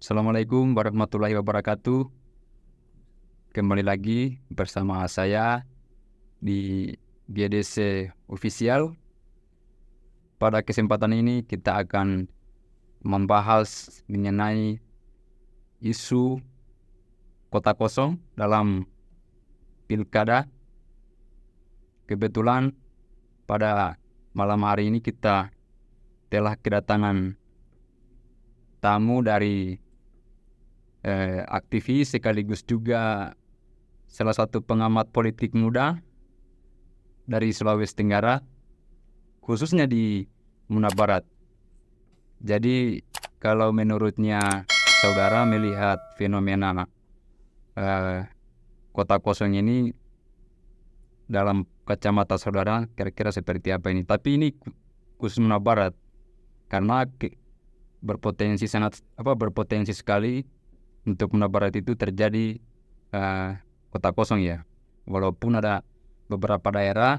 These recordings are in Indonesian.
Assalamualaikum warahmatullahi wabarakatuh. Kembali lagi bersama saya di GDC Official. Pada kesempatan ini kita akan membahas mengenai isu kota kosong dalam pilkada. Kebetulan pada malam hari ini kita telah kedatangan tamu dari aktivis sekaligus juga salah satu pengamat politik muda dari Sulawesi Tenggara, khususnya di Muna Barat. Jadi kalau menurutnya saudara melihat fenomena kota kosong ini dalam kacamata saudara kira-kira seperti apa ini? Tapi ini khusus Muna Barat karena berpotensi sekali untuk Muna Barat itu terjadi kota kosong ya. Walaupun ada beberapa daerah,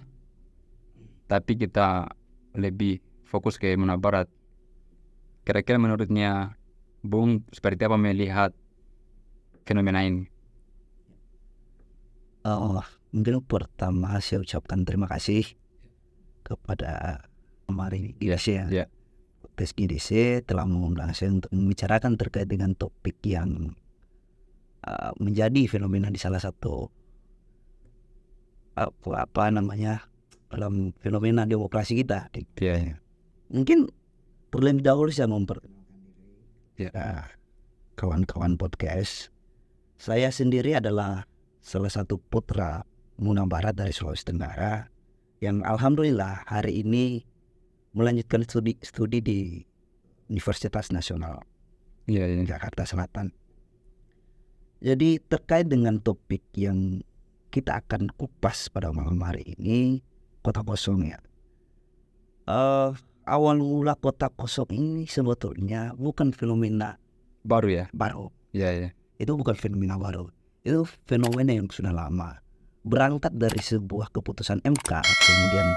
tapi kita lebih fokus ke Muna Barat. Kira-kira menurutnya Bung seperti apa melihat fenomena ini? Mungkin pertama saya ucapkan terima kasih kepada Mari GDC Ya. Podcast GDC telah mengundang saya untuk membicarakan terkait dengan topik yang menjadi fenomena di salah satu dalam fenomena demokrasi kita. Ya. Mungkin terlebih dahulu saya memperkenalkan diri Ya. kawan-kawan podcast. Saya sendiri adalah salah satu putra Muna Barat dari Sulawesi Tenggara yang alhamdulillah hari ini melanjutkan studi di Universitas Nasional Jakarta Selatan. Jadi terkait dengan topik yang kita akan kupas pada malam hari ini, kota kosong ya. Awal mula kota kosong ini sebetulnya bukan fenomena Baru ya? baru. Ya. Itu bukan fenomena baru. Itu fenomena yang sudah lama. Berangkat dari sebuah keputusan MK kemudian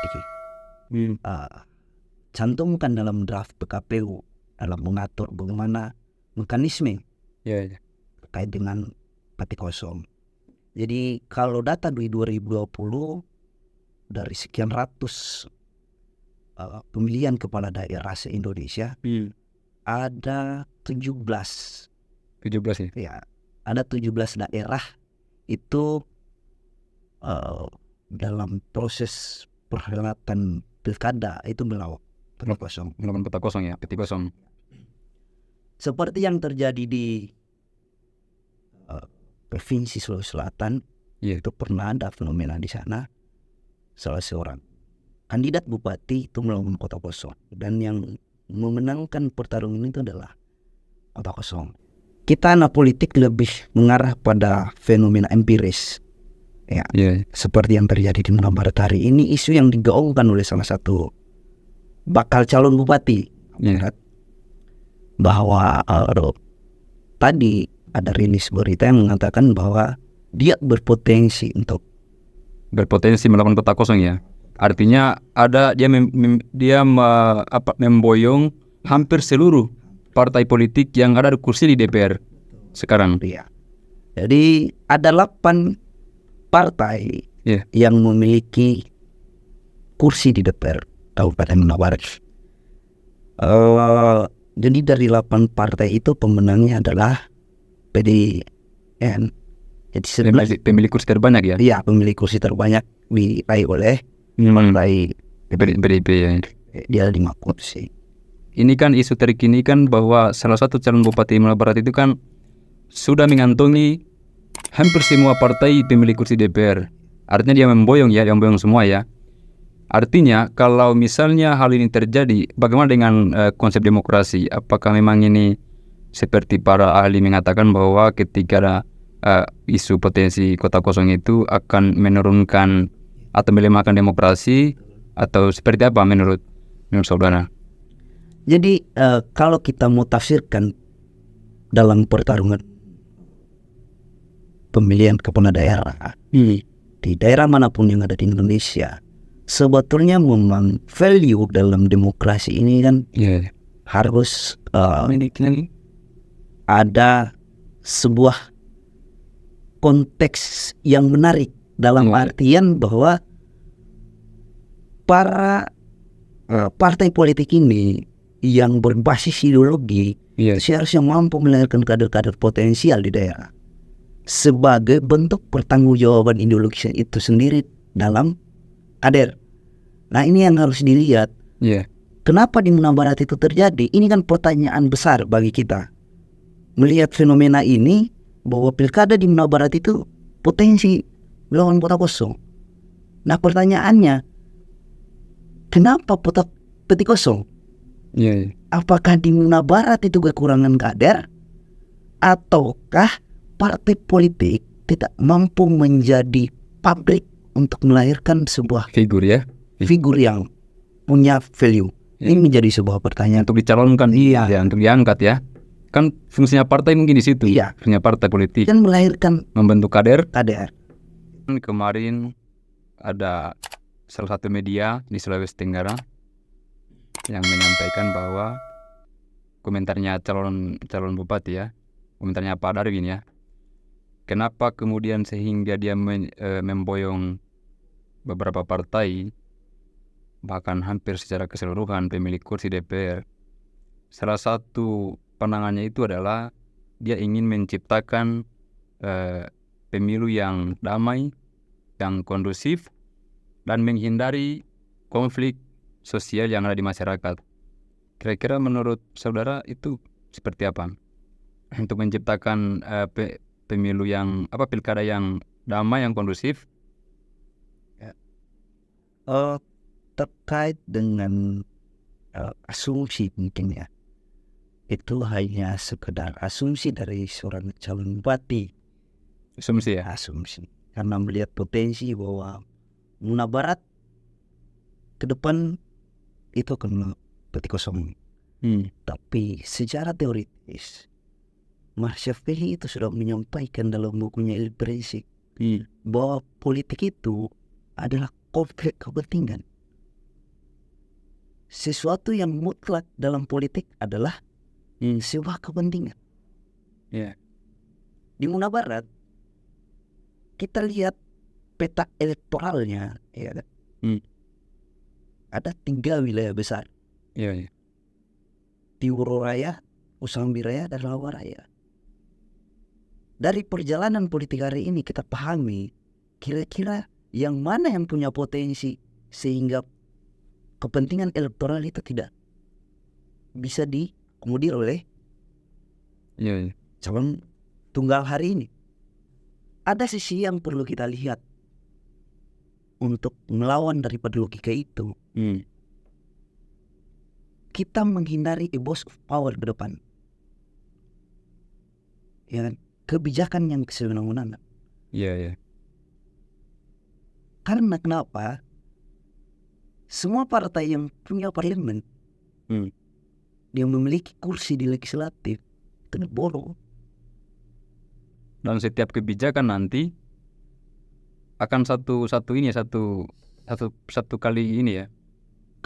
cantumkan dalam draft PKPU dalam mengatur bagaimana mekanisme Ya. terkait dengan pati kosong. Jadi kalau data di 2020 dari sekian ratus pemilihan kepala daerah se-Indonesia ada 17 ya? ya, ada 17 daerah itu dalam proses perhelatan pilkada itu melawan kota kosong ya, peti kosong. seperti yang terjadi di Provinsi Sulawesi Selatan. Itu pernah ada fenomena di sana, salah seorang kandidat bupati itu melawan kota kosong dan yang memenangkan pertarungan itu adalah kota kosong. Kita anak politik lebih mengarah pada fenomena empiris ya. Seperti yang terjadi di Muna Barat hari ini, isu yang digaungkan oleh salah satu bakal calon bupati bahwa tadi ada rilis berita yang mengatakan bahwa dia berpotensi melawan kota kosong ya. Artinya ada dia memboyong hampir seluruh partai politik yang ada di kursi di DPR sekarang. Ya. Jadi ada 8 partai yang memiliki kursi di DPR Kabupaten Muna Barat. Jadi dari 8 partai itu pemenangnya adalah PDN. Jadi pemilik kursi terbanyak ya? Iya, pemilik kursi terbanyak diraih oleh PDIP ya. Dia 5 kursi. Ini kan isu terkini kan bahwa salah satu calon bupati Muna Barat itu kan sudah mengantongi hampir semua partai pemilik kursi DPR. Artinya dia memboyong semua ya. Artinya kalau misalnya hal ini terjadi, bagaimana dengan konsep demokrasi? Apakah memang ini seperti para ahli mengatakan bahwa ketika ada isu potensi kota kosong itu akan menurunkan atau melemahkan demokrasi, atau seperti apa menurut saudara? Jadi kalau kita mau tafsirkan dalam pertarungan pemilihan kepala daerah di daerah manapun yang ada di Indonesia, sebetulnya memang value dalam demokrasi ini kan harus ada sebuah konteks yang menarik dalam artian bahwa para partai politik ini yang berbasis ideologi seharusnya mampu melahirkan kader-kader potensial di daerah sebagai bentuk pertanggungjawaban ideologi itu sendiri dalam kader. Nah, ini yang harus dilihat. Kenapa di Muna Barat itu terjadi? Ini kan pertanyaan besar bagi kita. Melihat fenomena ini bahwa pilkada di Muna Barat itu potensi melawan kota kosong. Nah, pertanyaannya, kenapa peti kosong? Apakah di Muna Barat itu kekurangan kader, ataukah partai politik tidak mampu menjadi pabrik untuk melahirkan sebuah figur yang punya value? Ini menjadi sebuah pertanyaan untuk dicalonkan, untuk diangkat ya. Kan fungsinya partai mungkin di situ. Fungsinya partai politik dan melahirkan membentuk kader. Kemarin ada salah satu media di Sulawesi Tenggara yang menyampaikan bahwa komentarnya calon bupati ya, komentarnya Pak Darwin ya. Kenapa kemudian sehingga dia memboyong beberapa partai, bahkan hampir secara keseluruhan pemilik kursi DPR. Salah satu pandangannya itu adalah dia ingin menciptakan pemilu yang damai, yang kondusif, dan menghindari konflik sosial yang ada di masyarakat. Kira-kira menurut saudara itu seperti apa? Untuk menciptakan pemilu yang pilkada yang damai, yang kondusif? Terkait dengan asumsi mungkin ya, itu hanya sekedar asumsi dari seorang calon bupati. Asumsi ya? Asumsi. Karena melihat potensi bahwa Muna Barat ke depan itu akan peti kosong. Tapi secara teoritis, Machiavelli itu sudah menyampaikan dalam bukunya Il Principe bahwa politik itu adalah konflik kepentingan. Sesuatu yang mutlak dalam politik adalah sebuah kepentingan. Di Muna Barat kita lihat peta elektoralnya, ya kan? Ada 3 wilayah besar. Tiworo Raya, Usambi Raya, dan Lawa Raya. Dari perjalanan politik hari ini kita pahami kira-kira yang mana yang punya potensi sehingga kepentingan elektoral itu tidak bisa diakomodir oleh calon tunggal hari ini. Ada sisi yang perlu kita lihat untuk melawan daripada logika itu. Kita menghindari abuse of power ke depan. Ya kan? Kebijakan yang kesewenang-wenangan. Karena kenapa? Semua partai yang punya parlemen, yang memiliki kursi di legislatif, itu bodoh. Dan setiap kebijakan nanti akan satu kali ini ya.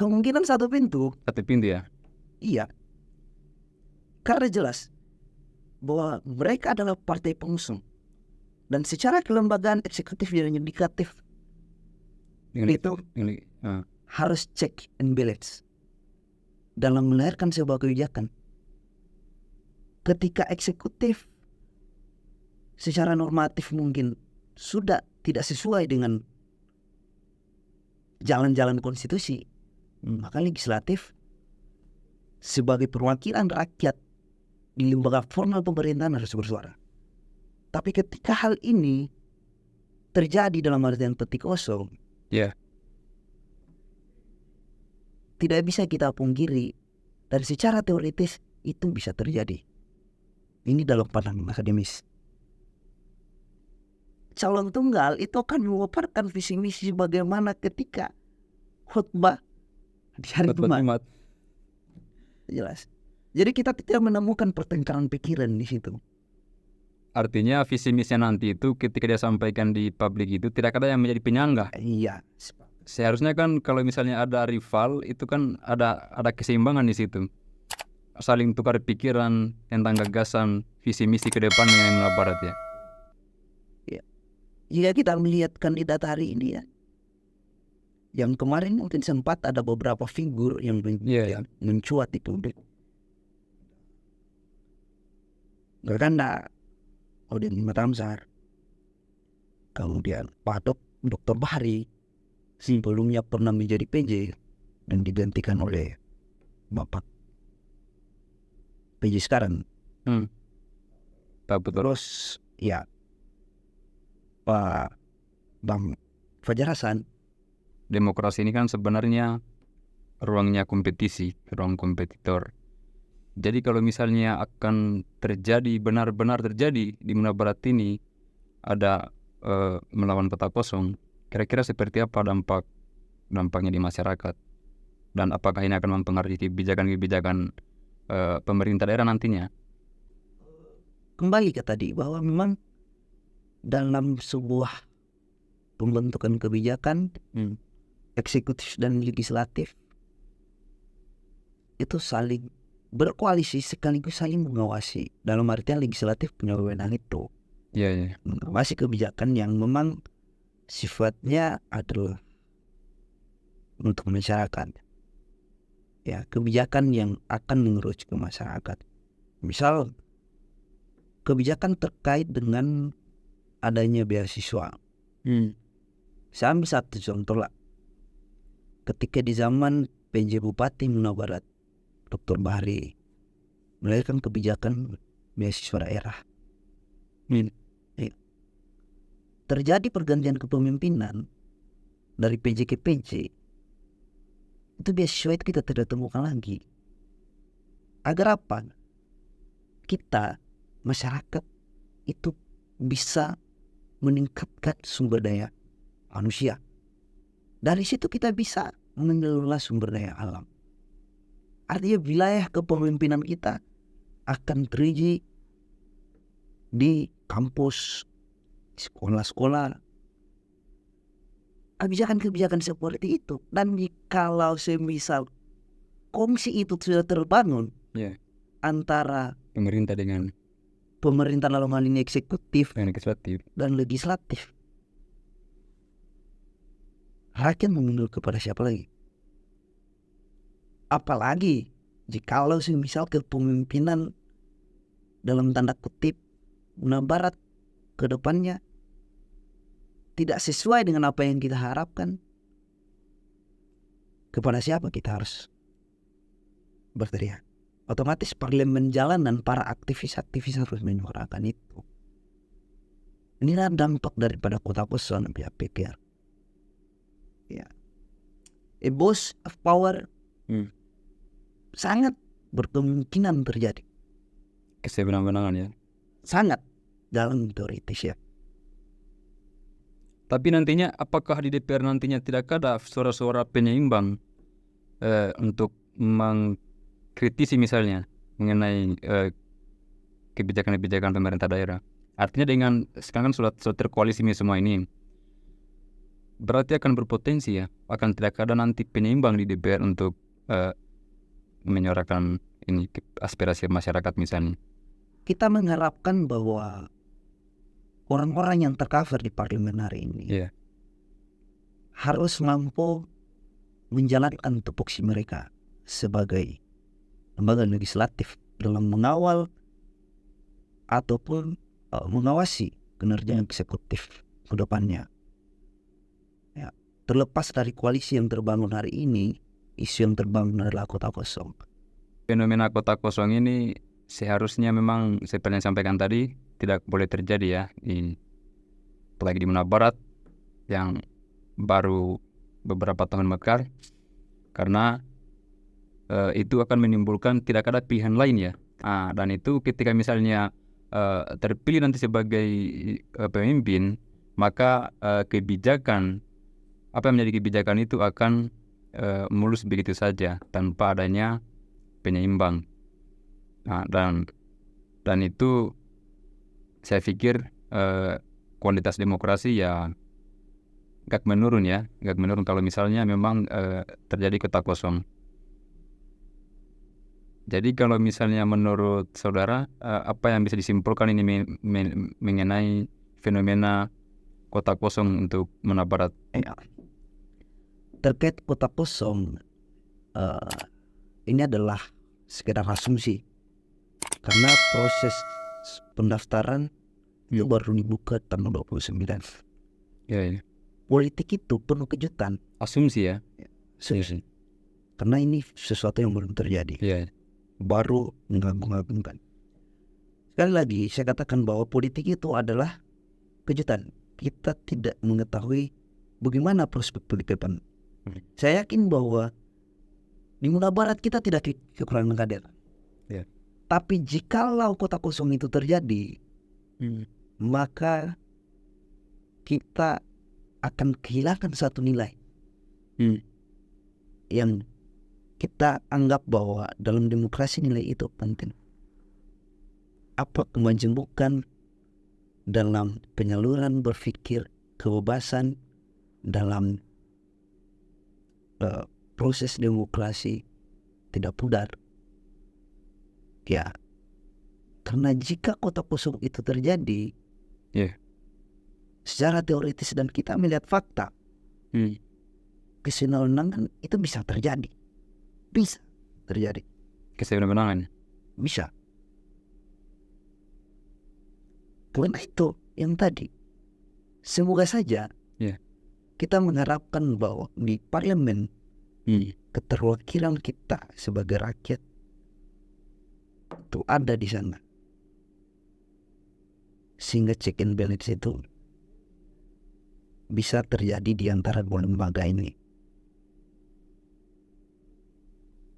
Kemungkinan satu pintu ya. Iya. Karena jelas bahwa mereka adalah partai pengusung, dan secara kelembagaan eksekutif dan yudikatif harus check and balance dalam melahirkan sebuah kebijakan. Ketika eksekutif secara normatif mungkin sudah tidak sesuai dengan jalan-jalan konstitusi, maka legislatif sebagai perwakilan rakyat di lembaga formal pemerintahan harus bersuara. Tapi ketika hal ini terjadi dalam artian peti kosong, tidak bisa kita pungkiri, dan secara teoritis itu bisa terjadi. Ini dalam pandangan akademis. Calon tunggal itu akan memaparkan visi misi bagaimana ketika khutbah di hari Jumat. Jelas. Jadi kita tidak menemukan pertengkaran pikiran di situ. Artinya visi misi nanti itu ketika dia sampaikan di publik itu tidak ada yang menjadi penyangga. Iya. Seharusnya kan kalau misalnya ada rival itu kan ada keseimbangan di situ. saling tukar pikiran tentang gagasan visi misi ke depan mengenai Menara Barat ya. Jika kita melihat kandidat hari ini ya, yang kemarin mungkin sempat ada beberapa figur yang yang mencuat di publik. Gaganda, Odin Matamsar, kemudian Pak Dr. Bahari, sebelumnya pernah menjadi PJ dan digantikan oleh Bapak PJ sekarang. Terus ya Pak Bang Fajar Hasan. Demokrasi ini kan sebenarnya ruangnya kompetisi, ruang kompetitor. Jadi kalau misalnya akan terjadi, benar-benar terjadi di Menara Barat ini ada melawan peta kosong, kira-kira seperti apa dampaknya di masyarakat, dan apakah ini akan mempengaruhi kebijakan-kebijakan pemerintah daerah nantinya? Kembali ke tadi bahwa memang dalam sebuah pembentukan kebijakan eksekutif dan legislatif itu saling berkoalisi sekaligus saling mengawasi. Dalam artian legislatif punya wewenang itu mengawasi kebijakan yang memang sifatnya adalah untuk masyarakat. Ya, kebijakan yang akan mengerucut ke masyarakat. Misal kebijakan terkait dengan adanya beasiswa. Saya ambil satu contoh lah. Ketika di zaman PJ Bupati Menara Barat, Dr. Bahari melahirkan kebijakan beasiswa daerah. Terjadi pergantian kepemimpinan dari PJ ke PJ. Itu beasiswa itu kita tidak temukan lagi. Agar apa? Kita, masyarakat itu bisa meningkatkan sumber daya manusia. Dari situ kita bisa mengelola sumber daya alam. Artinya wilayah kepemimpinan kita akan terjadi di kampus, sekolah-sekolah. Kebijakan-kebijakan seperti itu. Dan kalau semisal kongsi itu sudah terbangun antara pemerintah dengan pemerintah dalam hal ini eksekutif dan legislatif, rakyat memilih kepada siapa lagi? Apalagi jikalau semisal kepemimpinan dalam tanda kutip Menara Barat ke depannya tidak sesuai dengan apa yang kita harapkan, kepada siapa kita harus berteriak? Otomatis parlemen jalan dan para aktivis-aktivis harus menyuarakan itu. Inilah dampak daripada kota kosong, saya pikir. Ya, abuse of power sangat berkemungkinan terjadi. Kesewenang-wenangan ya. Sangat dalam teoritis ya. Tapi nantinya apakah di DPR nantinya tidak ada suara-suara penyeimbang untuk mengkritisi misalnya mengenai kebijakan-kebijakan pemerintah daerah? Artinya dengan sekarang kan sudah terkoalisi semua ini, berarti akan berpotensi ya, akan tidak ada nanti penyeimbang di DPR untuk menyuarakan ini aspirasi masyarakat misalnya. Kita mengharapkan bahwa orang-orang yang tercover di parlemen hari ini harus mampu menjalankan tupoksi mereka sebagai lembaga legislatif dalam mengawal ataupun mengawasi kinerja eksekutif ke depannya. Ya, terlepas dari koalisi yang terbangun hari ini, isu yang terbangun adalah kota kosong. Fenomena kota kosong ini seharusnya memang seperti yang sampaikan tadi tidak boleh terjadi ya, apalagi di Menara Barat yang baru beberapa tahun mekar, karena itu akan menimbulkan tidak ada pilihan lain ya. Dan itu ketika misalnya terpilih nanti sebagai pemimpin, maka kebijakan apa yang menjadi kebijakan itu akan mulus begitu saja tanpa adanya penyeimbang. Dan itu saya pikir kualitas demokrasi ya gak menurun kalau misalnya memang terjadi kota kosong. Jadi kalau misalnya menurut saudara, apa yang bisa disimpulkan ini mengenai fenomena kota kosong untuk Muna Barat? Terkait kota kosong, ini adalah sekedar asumsi karena proses pendaftaran itu baru dibuka tanggal 29. Ya. Politik itu penuh kejutan. Asumsi ya. Serius. Karena ini sesuatu yang belum terjadi. Iya. Baru mengagung-agungkan. Sekali lagi saya katakan bahwa politik itu adalah kejutan. Kita tidak mengetahui bagaimana prospek politik depan. Saya yakin bahwa di Muna Barat kita tidak kekurangan kader. Ya. Tapi jikalau kota kosong itu terjadi, maka kita akan kehilangan satu nilai yang kita anggap bahwa dalam demokrasi nilai itu penting. Apa kemajemukan dalam penyaluran berpikir, kebebasan dalam proses demokrasi tidak pudar. Ya, karena jika kota kosong itu terjadi, secara teoritis dan kita melihat fakta, kesenangan itu bisa terjadi. Bisa terjadi. Kesenangan. Bisa. Karena itu yang tadi, semoga saja kita mengharapkan bahwa di parlemen keterwakilan kita sebagai rakyat itu ada di sana, sehingga check and balance itu bisa terjadi di antara dua lembaga ini.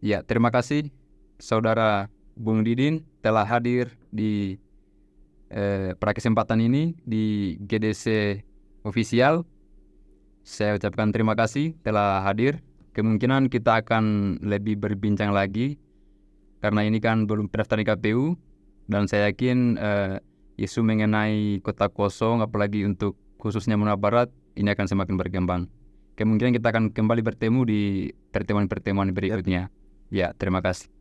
Ya, terima kasih Saudara Bung Didin telah hadir di pada kesempatan ini di GDC Official. Saya ucapkan terima kasih telah hadir. Kemungkinan kita akan lebih berbincang lagi karena ini kan belum terdaftar di KPU, dan saya yakin isu mengenai kota kosong apalagi untuk khususnya Muna Barat ini akan semakin berkembang. Kemungkinan kita akan kembali bertemu di pertemuan-pertemuan berikutnya. Ya, terima kasih.